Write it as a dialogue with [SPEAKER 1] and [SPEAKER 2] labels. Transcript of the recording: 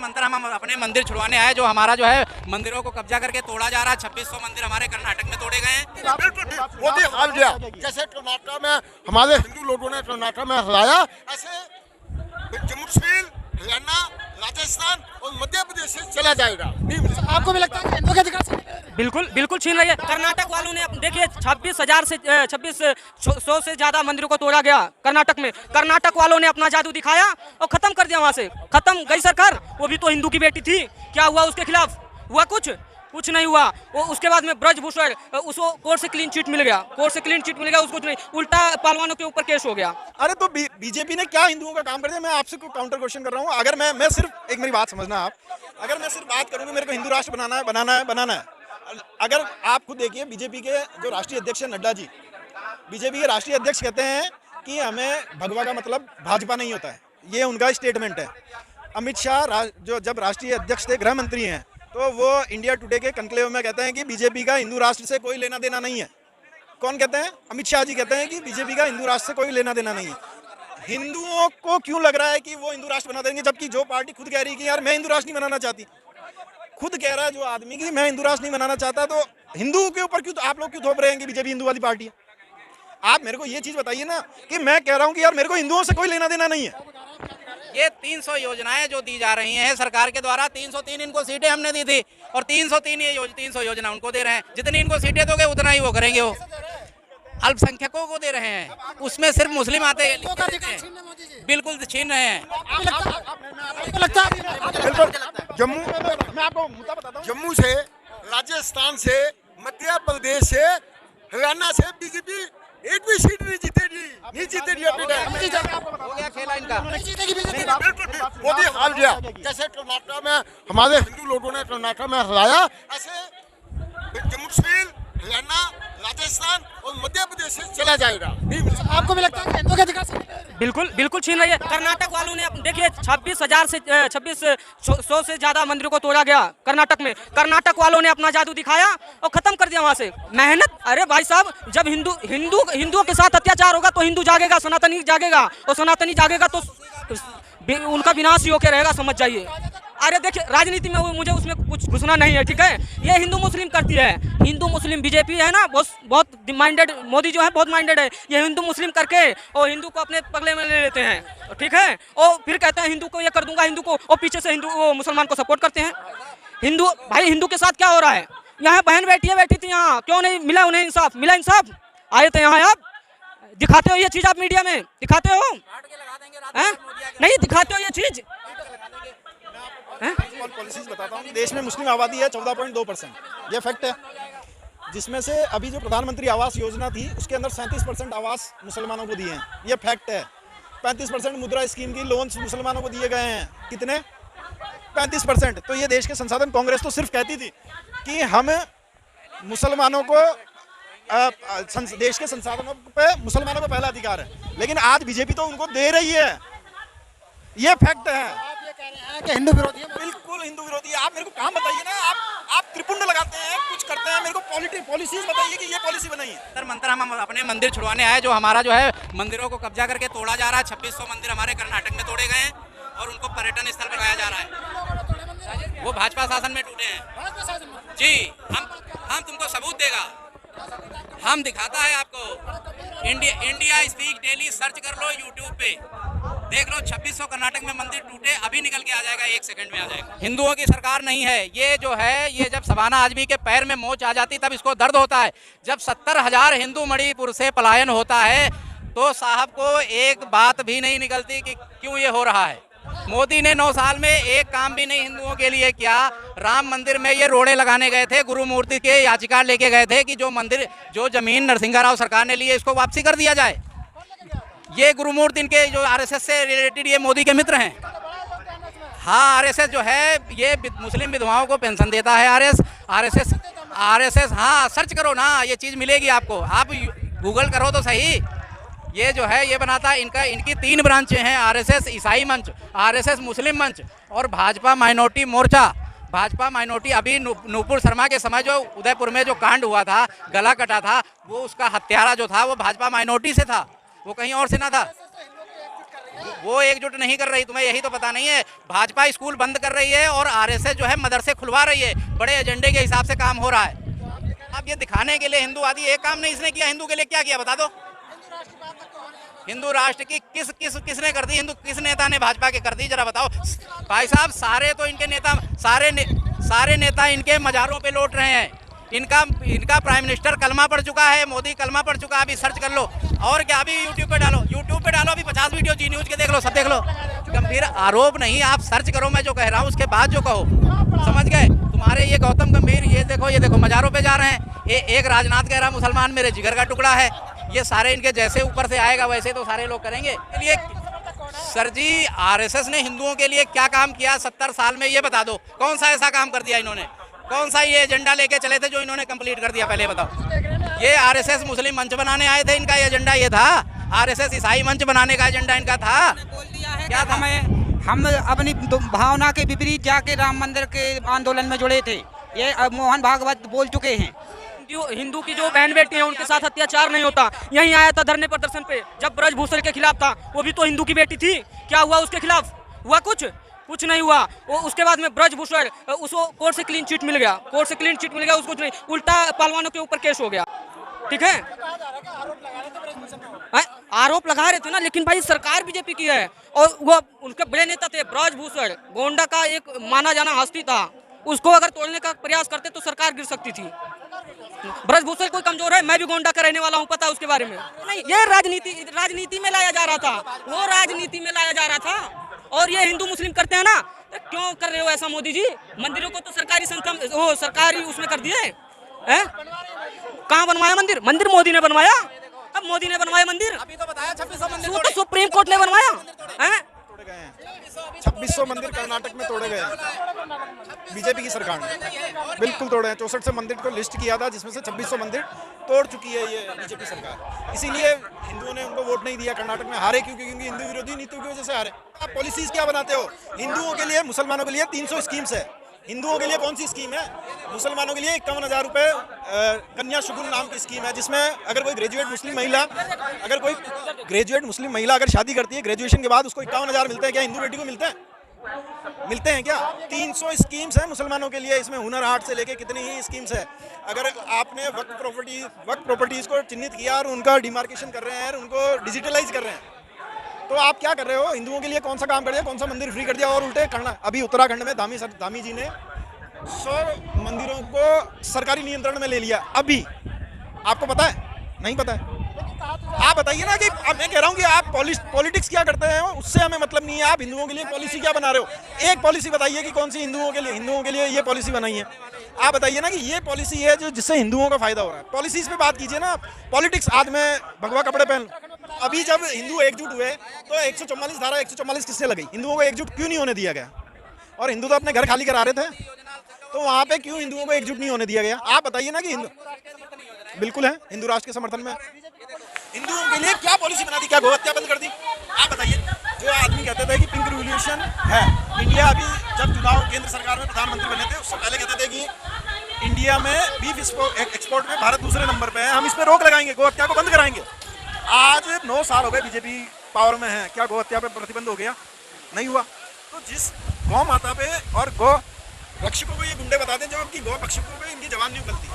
[SPEAKER 1] मंत्र हम अपने मंदिर छुड़वाने आए, जो हमारा जो है मंदिरों को कब्जा करके तोड़ा जा रहा है। 2600 मंदिर हमारे कर्नाटक में तोड़े गए हैं।
[SPEAKER 2] बिल्कुल मोदी हार गया, जैसे कर्नाटक में हमारे हिंदू लोगों ने कर्नाटक में हराया, ऐसे जम्मू कश्मीर, हरियाणा, राजस्थान और मध्य प्रदेश से चला जाएगा।
[SPEAKER 3] आपको भी लगता है कि हिंदुओं के अधिकार
[SPEAKER 4] बिल्कुल बिल्कुल छीन रही है। कर्नाटक वालों ने देखिए 26,000 से ज्यादा मंदिरों को तोड़ा गया कर्नाटक में। कर्नाटक वालों ने अपना जादू दिखाया और खत्म कर दिया, वहां से खत्म गई सरकार। वो भी तो हिंदू की बेटी थी, क्या हुआ उसके खिलाफ? हुआ कुछ नहीं हुआ। वो उसके बाद में ब्रजभूषण, उसको कोर्ट से क्लीन चिट मिल गया, उसको कुछ नहीं, उल्टा पहलवानों के ऊपर केस हो गया।
[SPEAKER 5] अरे तो बीजेपी ने क्या हिंदुओं का काम कर दिया? मैं आपसे काउंटर क्वेश्चन कर रहा हूँ। अगर मैं सिर्फ एक मेरी बात समझना आप, अगर मैं सिर्फ बात करूँगी मेरे को हिंदू राष्ट्र बनाना है। अगर आप खुद देखिए, बीजेपी के जो राष्ट्रीय अध्यक्ष है नड्डा जी, बीजेपी के राष्ट्रीय अध्यक्ष कहते हैं कि हमें भगवा का मतलब भाजपा नहीं होता है, ये उनका स्टेटमेंट है। अमित शाह जो जब राष्ट्रीय अध्यक्ष थे, गृह मंत्री हैं, तो वो इंडिया टुडे के कंक्लेव में कहते हैं कि बीजेपी का हिंदू राष्ट्र से कोई लेना देना नहीं है। कौन कहते हैं? अमित शाह जी कहते हैं कि बीजेपी का हिंदू राष्ट्र से कोई लेना देना नहीं है। हिंदुओं को क्यों लग रहा है कि वो हिंदू राष्ट्र बना देंगे, जबकि जो पार्टी खुद कह रही है कि यार मैं हिंदू राष्ट्र नहीं बनाना चाहती, खुद कह रहा है जो आदमी कि मैं हिंदू राष्ट्र नहीं बनाना चाहता, तो हिंदुओं के ऊपर क्यों आप लोग क्यों थोप रहे हैं कि बीजेपी हिंदुवादी पार्टी है? आप मेरे को ये चीज बताइए ना कि मैं कह रहा हूँ कि यार मेरे को हिंदुओं से कोई लेना देना नहीं है।
[SPEAKER 1] ये 300 योजनाएं जो दी जा रही हैं सरकार के द्वारा, 303 इनको सीटें हमने दी थी और 300 योजना उनको दे रहे हैं। जितनी इनको सीटें दोगे उतना ही वो करेंगे। वो अल्पसंख्यकों को दे रहे हैं, उसमें सिर्फ मुस्लिम आते हैं, बिल्कुल छीन रहे हैं।
[SPEAKER 2] जम्मू, मैं आपको मुद्दा बताता हूँ, जम्मू से, राजस्थान से, मध्य प्रदेश से, हरियाणा से बीजेपी एक भी सीट नहीं जीतेगी।
[SPEAKER 1] हो गया खेला इनका।
[SPEAKER 2] बिल्कुल मोदी हार गया, जैसे कर्नाटक में हमारे हिंदू लोगों ने कर्नाटक में हराया, ऐसे जम्मू कश्मीर, हरियाणा, राजस्थान और मध्य प्रदेश से चला जाएगा।
[SPEAKER 3] आपको भी लगता है कि हिंदुओं के अधिकार
[SPEAKER 4] बिल्कुल छीन रही है। कर्नाटक वालों ने देखिए 26,000 से ज्यादा मंदिरों को तोड़ा गया कर्नाटक में। कर्नाटक वालों ने अपना जादू दिखाया और खत्म कर दिया वहां से मेहनत। अरे भाई साहब, जब हिंदुओं के साथ अत्याचार होगा तो हिंदू जागेगा, सनातनी जागेगा, और सनातनी जागेगा तो उनका विनाश ही होकर रहेगा, समझ जाइए। अरे देखिए, राजनीति में मुझे उसमें कुछ घुसना नहीं है, ठीक है? ये हिंदू मुस्लिम करती है, हिंदू मुस्लिम बीजेपी है ना, बहुत माइंडेड, मोदी जो है बहुत माइंडेड है। ये हिंदू मुस्लिम करके और हिंदू को अपने पगले में ले लेते हैं, ठीक है? और फिर कहते हैं हिंदू को ये कर दूंगा, हिंदू को, और पीछे से हिंदू मुसलमान को सपोर्ट करते हैं। हिंदू भाई, हिंदू के साथ क्या हो रहा है? यहाँ बहन बैठी थी यहाँ, क्यों नहीं मिला उन्हें इंसाफ? मिला इंसाफ? आए थे यहाँ, आप दिखाते हो ये चीज, आप मीडिया में दिखाते हो? नहीं दिखाते हो ये चीज?
[SPEAKER 5] पॉलिसीज बताता हूँ। देश में मुस्लिम आबादी है 14.2%, ये फैक्ट है। जिसमें से अभी जो प्रधानमंत्री आवास योजना थी उसके अंदर 37% आवास मुसलमानों को दिए हैं, ये फैक्ट है। 35% मुद्रा स्कीम की लोन्स मुसलमानों को दिए गए हैं। कितने? 35%। तो ये देश के संसाधन, कांग्रेस तो सिर्फ कहती थी कि हम मुसलमानों को देश के संसाधनों पे मुसलमानों को पहला अधिकार है, लेकिन आज बीजेपी तो उनको दे रही है, ये फैक्ट है।
[SPEAKER 3] कि हिंदू विरोधी है?
[SPEAKER 5] बिल्कुल हिंदू विरोधी है। आप मेरे को काम बताइए ना, आप त्रिपुंड लगाते हैं, कुछ करते हैं, मेरे को पॉलिसीज बताइए कि ये पॉलिसी बनाइए।
[SPEAKER 1] मंत्र हम अपने मंदिर छुड़वाने आए, जो हमारा जो है मंदिरों को कब्जा करके तोड़ा जा रहा है। 2600 मंदिर हमारे कर्नाटक में तोड़े गए हैं और उनको पर्यटन स्थल बनाया जा रहा है। वो भाजपा शासन में टूटे हैं जी। हम तुमको सबूत देगा, हम दिखाता है आपको। इंडिया स्पीक डेली सर्च कर लो यूट्यूब पे, देख लो। 2600 कर्नाटक में मंदिर टूटे, अभी निकल के आ जाएगा, 1 सेकंड में आ जाएगा। हिंदुओं की सरकार नहीं है ये, जो है ये जब शबाना आजमी के पैर में मोच आ जाती तब इसको दर्द होता है। जब 70,000 हिंदू मणिपुर से पलायन होता है तो साहब को एक बात भी नहीं निकलती कि क्यों ये हो रहा है। मोदी ने 9 साल में एक काम भी नहीं हिंदुओं के लिए किया। राम मंदिर में ये रोड़े लगाने गए थे, गुरु मूर्ति के याचिका लेके गए थे कि जो जमीन नरसिंहा राव सरकार ने ली है इसको वापसी कर दिया जाए। ये गुरु मूर्ति इनके जो आरएसएस से रिलेटेड ये मोदी के मित्र हैं। हाँ, आरएसएस जो है ये मुस्लिम विधवाओं को पेंशन देता है। आरएसएस हाँ, सर्च करो ना, ये चीज़ मिलेगी आपको। आप गूगल करो तो सही। ये जो है ये बनाता है, इनकी 3 ब्रांचें हैं, आरएसएस ईसाई मंच, आरएसएस मुस्लिम मंच और भाजपा माइनॉरिटी मोर्चा। भाजपा माइनॉरिटी, अभी नूपुर शर्मा के समय जो उदयपुर में जो कांड हुआ था, गला कटा था, वो उसका हत्यारा जो था वो भाजपा माइनॉरिटी से था, वो कहीं और से ना था। वो एकजुट नहीं कर रही, तुम्हें यही तो पता नहीं है। भाजपा स्कूल बंद कर रही है और आरएसएस जो है मदरसे खुलवा रही है, बड़े एजेंडे के हिसाब से काम हो रहा है। अब ये दिखाने के लिए हिंदूवादी एक काम नहीं इसने किया, हिंदू के लिए क्या किया बता दो। हिंदू राष्ट्र की किसने कर दी, हिंदू किस नेता ने भाजपा के कर दी, जरा बताओ भाई साहब। सारे तो इनके नेता सारे नेता इनके मजारों पे लौट रहे हैं। इनका प्राइम मिनिस्टर कलमा पढ़ चुका है, मोदी कलमा पढ़ चुका है। अभी सर्च कर लो और क्या, अभी यूट्यूब पे डालो, अभी 50 वीडियो जी न्यूज के देख लो, सब देख लो। गंभीर आरोप नहीं, आप सर्च करो, मैं जो कह रहा हूँ उसके बाद जो कहो, समझ गए। तुम्हारे ये गौतम गंभीर ये देखो मजारों पे जा रहे हैं। एक राजनाथ कह रहा मुसलमान मेरे जिगर का टुकड़ा है। ये सारे इनके जैसे ऊपर से आएगा वैसे तो सारे लोग करेंगे। लिए सर जी, आरएसएस ने हिंदुओं के लिए क्या काम किया 70 साल में, ये बता दो। कौन सा ऐसा काम कर दिया इन्होंने, कौन सा ये एजेंडा लेके चले थे जो इन्होंने कंप्लीट कर दिया, पहले बताओ। ये आरएसएस मुस्लिम मंच बनाने आए थे, इनका एजेंडा ये था। आरएसएस ईसाई मंच बनाने का एजेंडा इनका था। क्या था?
[SPEAKER 6] हम अपनी भावना के विपरीत जाके राम मंदिर के आंदोलन में जुड़े थे, ये मोहन भागवत बोल चुके हैं।
[SPEAKER 4] हिंदू की जो बहन बेटी है उनके साथ अत्याचार नहीं होता। यहीं आया था धरने प्रदर्शन पे जब ब्रजभूषण के खिलाफ था, वो भी तो हिंदू की बेटी थी। क्या हुआ उसके खिलाफ? हुआ कुछ नहीं हुआ। वो उसके बाद में ब्रजभूषण उसको कोर्ट से क्लीन चिट मिल गया, उसको कुछ नहीं, उल्टा पहलवानों के ऊपर केस हो गया। ठीक है, आरोप लगा रहे थे ना, लेकिन भाई सरकार बीजेपी की है और वो उनके बड़े नेता थे ब्रजभूषण, गोंडा का एक माना जाना हस्ती था। उसको अगर तोड़ने का प्रयास करते तो सरकार गिर सकती थी। ब्रजभूषण कोई कमजोर है, मैं भी गोंडा का रहने वाला हूँ, पता है उसके बारे में। नहीं, ये राजनीति में लाया जा रहा था, वो राजनीति में लाया जा रहा था। और ये हिंदू मुस्लिम करते हैं ना, तो क्यों कर रहे हो ऐसा मोदी जी? मंदिरों को तो सरकारी उसमें कर दिए हैं। कहाँ बनवाया मंदिर मोदी ने बनवाया। अब मोदी ने बनवाया मंदिर,
[SPEAKER 1] अभी तो बताया 2600 मंदिर
[SPEAKER 4] तो सुप्रीम कोर्ट ने बनवाया है।
[SPEAKER 5] 2600 मंदिर कर्नाटक में तोड़े गए हैं बीजेपी की सरकार ने, बिल्कुल तोड़े हैं। 64 से मंदिर को लिस्ट किया था, जिसमें से 2600 मंदिर तोड़ चुकी है ये बीजेपी सरकार। इसीलिए हिंदुओं ने उनको वोट नहीं दिया कर्नाटक में। हारे क्योंकि हिंदू विरोधी नीतियों की वजह से हारे। आप पॉलिसीज क्या बनाते हो? हिंदुओं के लिए, मुसलमानों के लिए 300 स्कीम्स है। हिंदुओं के लिए कौन सी स्कीम है? मुसलमानों के लिए 51,000 रुपये कन्या शुगुन नाम की स्कीम है, जिसमें अगर कोई ग्रेजुएट मुस्लिम महिला अगर शादी करती है ग्रेजुएशन के बाद, उसको 51,000 मिलते हैं। क्या हिंदू बेटी को मिलते हैं क्या? 300 स्कीम्स हैं मुसलमानों के लिए। इसमें हुनर हाट से लेके कितनी ही स्कीम्स है। अगर आपने वक्त प्रॉपर्टीज को चिन्हित किया और उनका डिमार्केशन कर रहे हैं, उनको डिजिटलाइज कर रहे हैं, तो आप क्या कर रहे हो? हिंदुओं के लिए कौन सा काम कर दिया, कौन सा मंदिर फ्री कर दिया और उल्टे करना। अभी उत्तराखंड में धामी जी ने 100 मंदिरों को सरकारी नियंत्रण में ले लिया। अभी आपको पता है? नहीं पता है? आप बताइए ना। कि अब मैं कह रहा हूँ कि आप पॉलिटिक्स क्या करते हैं, उससे हमें मतलब नहीं है। आप हिंदुओं के लिए पॉलिसी क्या बना रहे हो? एक पॉलिसी बताइए कि कौन सी हिंदुओं के लिए ये पॉलिसी बनाई है। आप बताइए ना कि ये पॉलिसी है जो जिससे हिंदुओं का फायदा हो रहा है। पॉलिसीज पे बात कीजिए ना। पॉलिटिक्स आज में भगवा कपड़े पहन। अभी जब हिंदू एकजुट हुए तो 144 धारा 144 किससे लगी? हिंदुओं को एकजुट क्यों नहीं होने दिया गया? और हिंदू तो अपने घर खाली करा रहे थे, तो वहाँ पे क्यों हिंदुओं को एकजुट नहीं होने दिया गया? आप बताइए ना कि हिंदू बिल्कुल है हिंदू राष्ट्र के समर्थन में। हिंदुओं के लिए क्या पॉलिसी बना दी? क्या गोहत्या बंद कर दी? आप बताइए। जो आदमी कहते थे कि पिंक रिवॉल्यूशन है इंडिया, अभी जब चुनाव केंद्र सरकार में प्रधानमंत्री बने थे उससे पहले कहते थे कि इंडिया में बीफ एक्सपोर्ट में भारत दूसरे नंबर पे है, हम इस पर रोक लगाएंगे, गोहत्या को बंद कराएंगे। आज 9 साल हो गए बीजेपी पावर में है, क्या गोहत्या पे प्रतिबंध हो गया? नहीं हुआ। तो जिस गौ माता पे और गौ रक्षकों को ये गुंडे बताते हैं, जब आपकी गौ रक्षकों पे इनकी जवान नहीं उगलती।